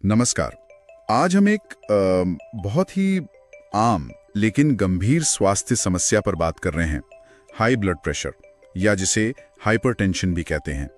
नमस्कार। आज हम एक बहुत ही आम लेकिन गंभीर स्वास्थ्य समस्या पर बात कर रहे हैं, हाई ब्लड प्रेशर या जिसे हाइपरटेंशन भी कहते हैं।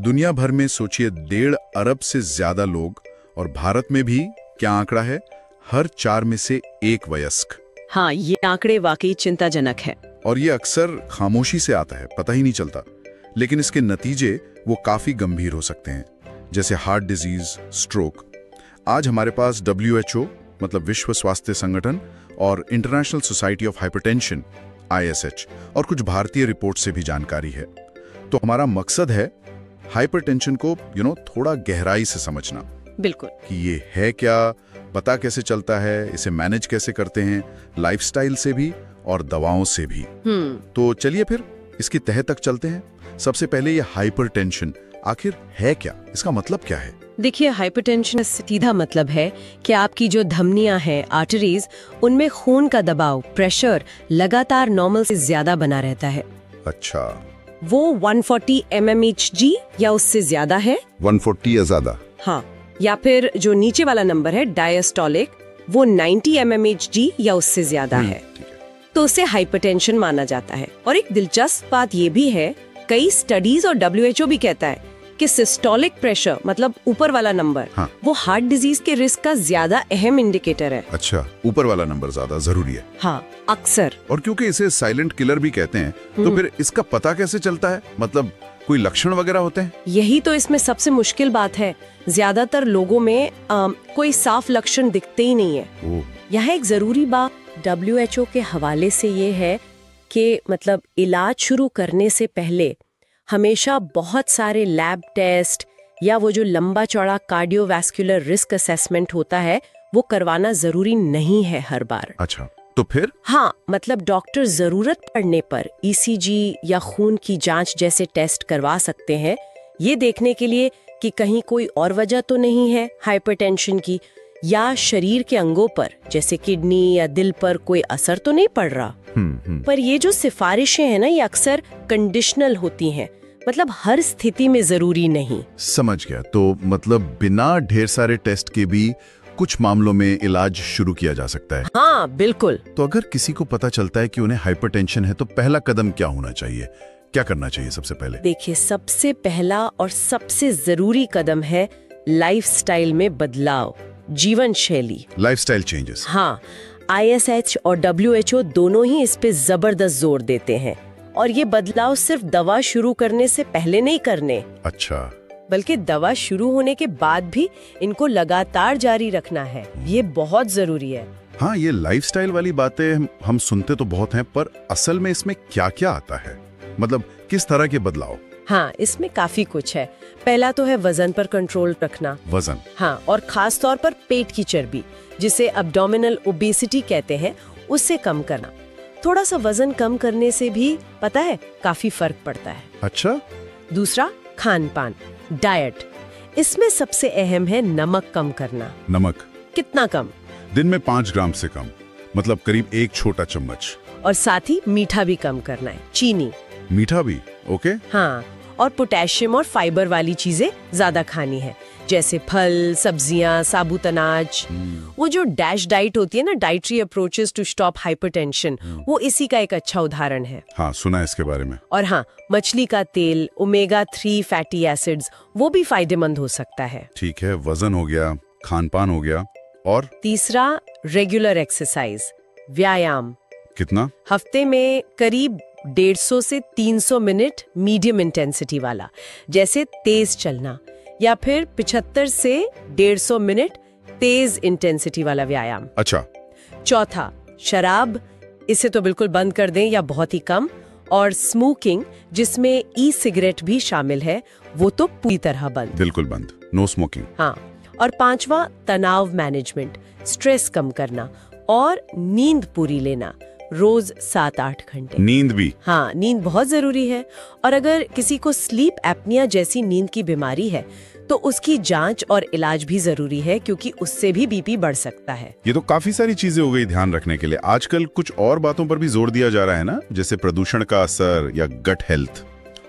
दुनिया भर में सोचिए 1.5 अरब से ज्यादा लोग, और भारत में भी क्या आंकड़ा है, हर 4 में से 1 वयस्क। हाँ, ये आंकड़े वाकई चिंताजनक है। और ये अक्सर खामोशी से आता है, पता ही नहीं चलता, लेकिन इसके नतीजे वो काफी गंभीर हो सकते हैं, जैसे हार्ट डिजीज, स्ट्रोक। आज हमारे पास WHO मतलब विश्व स्वास्थ्य संगठन और international society of hypertension ISH और कुछ भारतीय रिपोर्ट से भी जानकारी है। तो हमारा मकसद है हाइपरटेंशन को थोड़ा गहराई से समझना। बिल्कुल। कि ये है क्या, पता कैसे चलता है, इसे मैनेज कैसे करते हैं, लाइफस्टाइल से भी और दवाओं से भी। तो चलिए फिर इसकी तह तक चलते हैं। सबसे पहले ये हाइपरटेंशन आखिर है क्या, इसका मतलब क्या है? देखिए, हाइपरटेंशन सीधा मतलब है कि आपकी जो धमनियां हैं, आर्टरीज, उनमें खून का दबाव, प्रेशर लगातार नॉर्मल से ज्यादा बना रहता है। अच्छा। वो 140 mmHg या उससे ज्यादा है। 140 या ज्यादा? हाँ। या फिर जो नीचे वाला नंबर है डायस्टोलिक, वो 90 mmHg या उससे ज्यादा है, तो उसे हाइपरटेंशन माना जाता है। और एक दिलचस्प बात ये भी है, कई स्टडीज और WHO भी कहता है कि सिस्टोलिक प्रेशर मतलब ऊपर वाला नंबर, वो हार्ट डिजीज के रिस्क का ज्यादा अहम इंडिकेटर है। अच्छा, ऊपर वाला नंबर ज्यादा जरूरी है। हाँ, अक्सर। और क्योंकि इसे साइलेंट किलर भी कहते हैं, तो फिर इसका पता कैसे चलता है? मतलब कोई लक्षण वगैरह होते हैं? यही तो इसमें सबसे मुश्किल बात है। ज्यादातर लोगों में कोई साफ लक्षण दिखते ही नहीं है। यहाँ एक जरूरी बात WHO के हवाले से ये है कि मतलब इलाज शुरू करने से पहले हमेशा बहुत सारे लैब टेस्ट या वो जो लंबा चौड़ा कार्डियोवैस्कुलर रिस्क असेसमेंट होता है, वो करवाना जरूरी नहीं है हर बार। अच्छा, तो फिर? हाँ, मतलब डॉक्टर जरूरत पड़ने पर ECG या खून की जांच जैसे टेस्ट करवा सकते हैं, ये देखने के लिए कि कहीं कोई और वजह तो नहीं है हाइपरटेंशन की, या शरीर के अंगों पर जैसे किडनी या दिल पर कोई असर तो नहीं पड़ रहा। पर ये जो सिफारिशें हैं ना, ये अक्सर कंडीशनल होती हैं, मतलब हर स्थिति में जरूरी नहीं। समझ गया। तो मतलब बिना ढेर सारे टेस्ट के भी कुछ मामलों में इलाज शुरू किया जा सकता है? हाँ, बिल्कुल। तो अगर किसी को पता चलता है कि उन्हें हाइपरटेंशन है, तो पहला कदम क्या होना चाहिए, क्या करना चाहिए सबसे पहले? देखिए, सबसे पहला और सबसे जरूरी कदम है लाइफस्टाइल में बदलाव, जीवन शैली, लाइफस्टाइल चेंजेस। हाँ, ISH और WHO दोनों ही इस पे जबरदस्त जोर देते हैं। और ये बदलाव सिर्फ दवा शुरू करने से पहले नहीं करने। अच्छा। बल्कि दवा शुरू होने के बाद भी इनको लगातार जारी रखना है, ये बहुत जरूरी है। हाँ, ये लाइफस्टाइल वाली बातें हम सुनते तो बहुत हैं, पर असल में इसमें क्या-क्या आता है? मतलब किस तरह के बदलाव? हाँ, इसमें काफी कुछ है। पहला तो है वजन पर कंट्रोल रखना। वजन? हाँ, और खास तौर पर पेट की चर्बी, जिसे अब्डोमिनल ओबेसिटी कहते हैं, उससे कम करना। थोड़ा सा वजन कम करने से भी पता है काफी फर्क पड़ता है। अच्छा। दूसरा, खान पान, डाइट। इसमें सबसे अहम है नमक कम करना। नमक कितना कम? दिन में 5 ग्राम से कम, मतलब करीब 1 छोटा चम्मच। और साथ ही मीठा भी कम करना है, चीनी। मीठा भी? ओके। हाँ, और पोटेशियम और फाइबर वाली चीजें ज्यादा खानी है, जैसे फल, सब्जियां, साबुत अनाज। वो जो डैश डाइट होती है ना, dietary approaches to stop hypertension, वो इसी का एक अच्छा उदाहरण है। हाँ, सुना है इसके बारे में। और हाँ, मछली का तेल, ओमेगा 3 फैटी एसिड्स, वो भी फायदेमंद हो सकता है। ठीक है, वजन हो गया, खान पान हो गया, और तीसरा, रेगुलर एक्सरसाइज, व्यायाम। कितना? हफ्ते में करीब 150 से 300 मिनट मीडियम इंटेंसिटी वाला, जैसे तेज चलना, या फिर 75 से 150 मिनट तेज इंटेंसिटी वाला व्यायाम। अच्छा। चौथा, शराब, इसे तो बिल्कुल बंद कर दें या बहुत ही कम। और स्मोकिंग, जिसमें ई-सिगरेट भी शामिल है, वो तो पूरी तरह बंद। बिल्कुल बंद, नो स्मोकिंग। हाँ, और पांचवा, तनाव मैनेजमेंट, स्ट्रेस कम करना और नींद पूरी लेना, रोज 7-8 घंटे। नींद भी? हाँ, नींद बहुत जरूरी है। और अगर किसी को स्लीप एपनिया जैसी नींद की बीमारी है, तो उसकी जांच और इलाज भी जरूरी है, क्योंकि उससे भी BP बढ़ सकता है। ये तो काफी सारी चीजें हो गई ध्यान रखने के लिए। आजकल कुछ और बातों पर भी जोर दिया जा रहा है ना, जैसे प्रदूषण का असर या गट हेल्थ।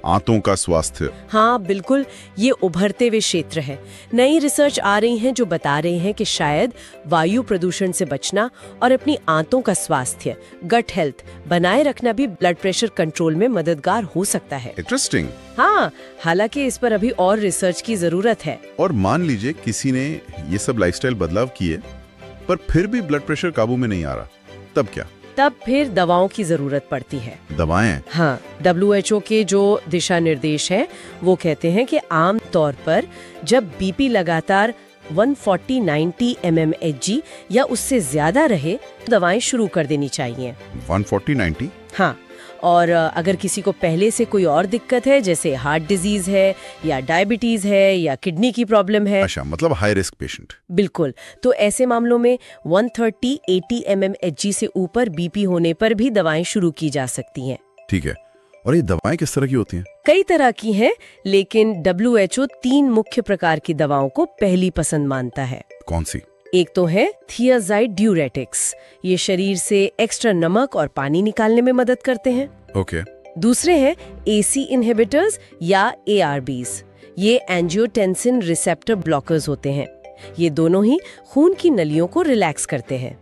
आंतों का स्वास्थ्य। हाँ बिल्कुल, ये उभरते हुए क्षेत्र है। नई रिसर्च आ रही है जो बता रहे हैं कि शायद वायु प्रदूषण से बचना और अपनी आंतों का स्वास्थ्य, गट हेल्थ बनाए रखना भी ब्लड प्रेशर कंट्रोल में मददगार हो सकता है। इंटरेस्टिंग। हाँ, हालांकि इस पर अभी और रिसर्च की जरूरत है। और मान लीजिए किसी ने ये सब लाइफस्टाइल बदलाव किए पर फिर भी ब्लड प्रेशर काबू में नहीं आ रहा, तब क्या? तब फिर दवाओं की जरूरत पड़ती है। दवाएं? हाँ, WHO के जो दिशा निर्देश हैं वो कहते हैं कि आम तौर पर जब बीपी लगातार 140/90 mmHg या उससे ज्यादा रहे तो दवाएं शुरू कर देनी चाहिए। 140/90? हाँ, और अगर किसी को पहले से कोई और दिक्कत है जैसे हार्ट डिजीज है या डायबिटीज है या किडनी की प्रॉब्लम है। अच्छा, मतलब हाई रिस्क पेशेंट। बिल्कुल, तो ऐसे मामलों में 130/80 mmHg से ऊपर बीपी होने पर भी दवाएं शुरू की जा सकती हैं। ठीक है, और ये दवाएं किस तरह की होती हैं? कई तरह की हैं, लेकिन WHO 3 मुख्य प्रकार की दवाओं को पहली पसंद मानता है। कौन सी? एक तो है थियाज़ाइड ड्यूरेटिक्स, ये शरीर से एक्स्ट्रा नमक और पानी निकालने में मदद करते हैं। ओके। दूसरे हैं AC इनहिबिटर्स या ARBs, ये एंजियोटेंसिन रिसेप्टर ब्लॉकर्स होते हैं। ये दोनों ही खून की नलियों को रिलैक्स करते हैं।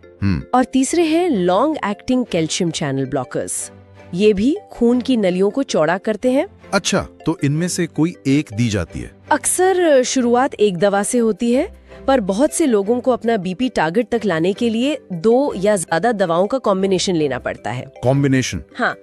और तीसरे हैं long acting calcium channel blockers, ये भी खून की नलियों को चौड़ा करते हैं। अच्छा, तो इनमें से कोई एक दी जाती है? अक्सर शुरुआत एक दवा से होती है, पर बहुत से लोगों को अपना बीपी टारगेट तक लाने के लिए 2 या ज्यादा दवाओं का कॉम्बिनेशन लेना पड़ता है। कॉम्बिनेशन? हाँ,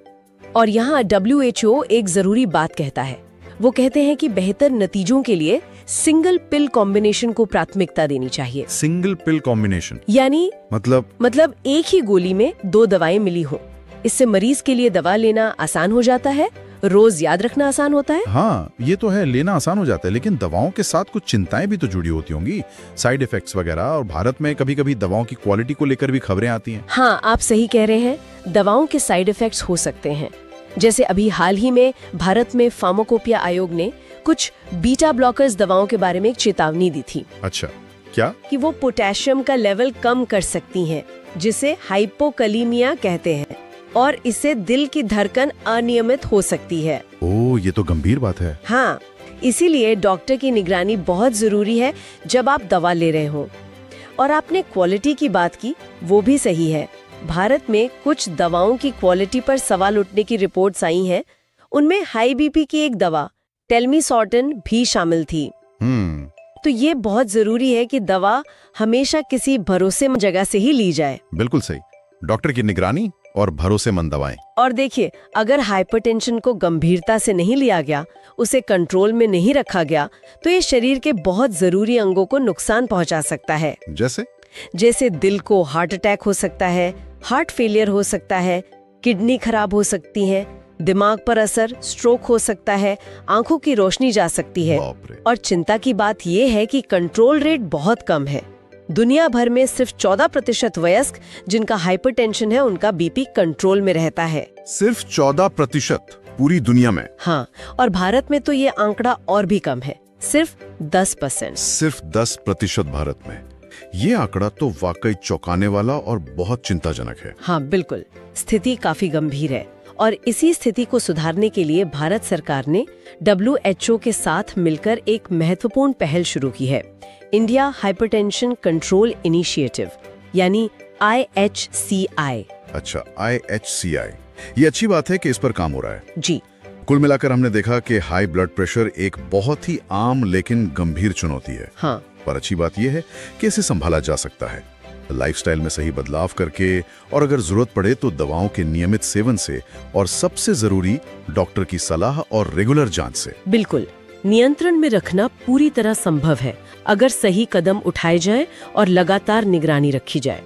और यहाँ WHO एक जरूरी बात कहता है। वो कहते हैं कि बेहतर नतीजों के लिए सिंगल पिल कॉम्बिनेशन को प्राथमिकता देनी चाहिए। सिंगल पिल कॉम्बिनेशन यानी मतलब एक ही गोली में 2 दवाएं मिली हो। इससे मरीज के लिए दवा लेना आसान हो जाता है, रोज याद रखना आसान होता है। हाँ, ये तो है, लेना आसान हो जाता है, लेकिन दवाओं के साथ कुछ चिंताएं भी तो जुड़ी होती होंगी, साइड इफेक्ट्स वगैरह। और भारत में कभी-कभी दवाओं की क्वालिटी को लेकर भी खबरें आती हैं। हाँ, आप सही कह रहे हैं, दवाओं के साइड इफेक्ट्स हो सकते हैं। जैसे अभी हाल ही में भारत में फार्माकोपिया आयोग ने कुछ बीटा ब्लॉकर्स दवाओं के बारे में एक चेतावनी दी थी। अच्छा, क्या? कि वो पोटेशियम का लेवल कम कर सकती हैं, जिसे हाइपोकलीमिया कहते हैं, और इससे दिल की धड़कन अनियमित हो सकती है। ओह, ये तो गंभीर बात है। हाँ, इसीलिए डॉक्टर की निगरानी बहुत जरूरी है जब आप दवा ले रहे हो। और आपने क्वालिटी की बात की, वो भी सही है। भारत में कुछ दवाओं की क्वालिटी पर सवाल उठने की रिपोर्ट्स आई हैं। उनमें हाई बीपी की एक दवा टेलमीसॉर्टिन भी शामिल थी। तो ये बहुत जरूरी है कि दवा हमेशा किसी भरोसेमंद जगह से ही ली जाए। बिल्कुल सही, डॉक्टर की निगरानी और भरोसेमंद दवाएं। और देखिए, अगर हाइपरटेंशन को गंभीरता से नहीं लिया गया, उसे कंट्रोल में नहीं रखा गया, तो ये शरीर के बहुत जरूरी अंगों को नुकसान पहुंचा सकता है। जैसे दिल को हार्ट अटैक हो सकता है, हार्ट फेलियर हो सकता है, किडनी खराब हो सकती है, दिमाग पर असर, स्ट्रोक हो सकता है, आंखों की रोशनी जा सकती है। और चिंता की बात यह है कि कंट्रोल रेट बहुत कम है। दुनिया भर में सिर्फ 14% वयस्क जिनका हाइपरटेंशन है, उनका बीपी कंट्रोल में रहता है। सिर्फ 14% पूरी दुनिया में? हाँ, और भारत में तो ये आंकड़ा और भी कम है, सिर्फ 10%। सिर्फ 10% भारत में। ये आंकड़ा तो वाकई चौंकाने वाला और बहुत चिंताजनक है। हाँ बिल्कुल, स्थिति काफी गंभीर है। और इसी स्थिति को सुधारने के लिए भारत सरकार ने WHO के साथ मिलकर एक महत्वपूर्ण पहल शुरू की है, इंडिया हाइपरटेंशन कंट्रोल इनिशिएटिव, यानी IHCI। अच्छा, IHCI, ये अच्छी बात है कि इस पर काम हो रहा है। जी, कुल मिलाकर हमने देखा कि हाई ब्लड प्रेशर एक बहुत ही आम लेकिन गंभीर चुनौती है। हाँ, पर अच्छी बात यह है कि इसे संभाला जा सकता है लाइफस्टाइल में सही बदलाव करके, और अगर जरूरत पड़े तो दवाओं के नियमित सेवन से, और सबसे जरूरी डॉक्टर की सलाह और रेगुलर जांच से। बिल्कुल, नियंत्रण में रखना पूरी तरह संभव है अगर सही कदम उठाए जाए और लगातार निगरानी रखी जाए।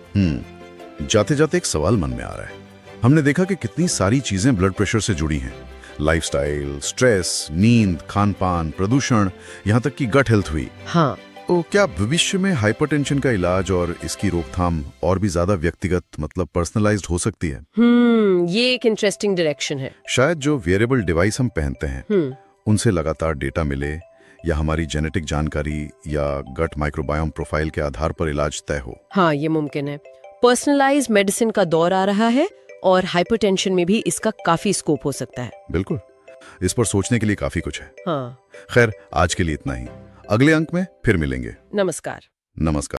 जाते जाते एक सवाल मन में आ रहा है। हमने देखा कि कितनी सारी चीजें ब्लड प्रेशर से जुड़ी हैं, लाइफस्टाइल, स्ट्रेस, नींद, खान पान, प्रदूषण, यहाँ तक कि गट हेल्थ हुई। हाँ, तो क्या भविष्य में हाइपरटेंशन का इलाज और इसकी रोकथाम और भी ज्यादा व्यक्तिगत, मतलब पर्सनलाइज्ड हो सकती है? ये एक इंटरेस्टिंग डायरेक्शन है। शायद जो वेयरेबल डिवाइस हम पहनते हैं उनसे लगातार डेटा मिले, या हमारी जेनेटिक जानकारी या गट माइक्रोबायोम प्रोफाइल के आधार पर इलाज तय हो। हाँ, ये मुमकिन है। पर्सनलाइज्ड मेडिसिन का दौर आ रहा है और हाइपरटेंशन में भी इसका काफी स्कोप हो सकता है। बिल्कुल। इस पर सोचने के लिए काफी कुछ है। हाँ। खैर, आज के लिए इतना ही। अगले अंक में फिर मिलेंगे। नमस्कार। नमस्कार।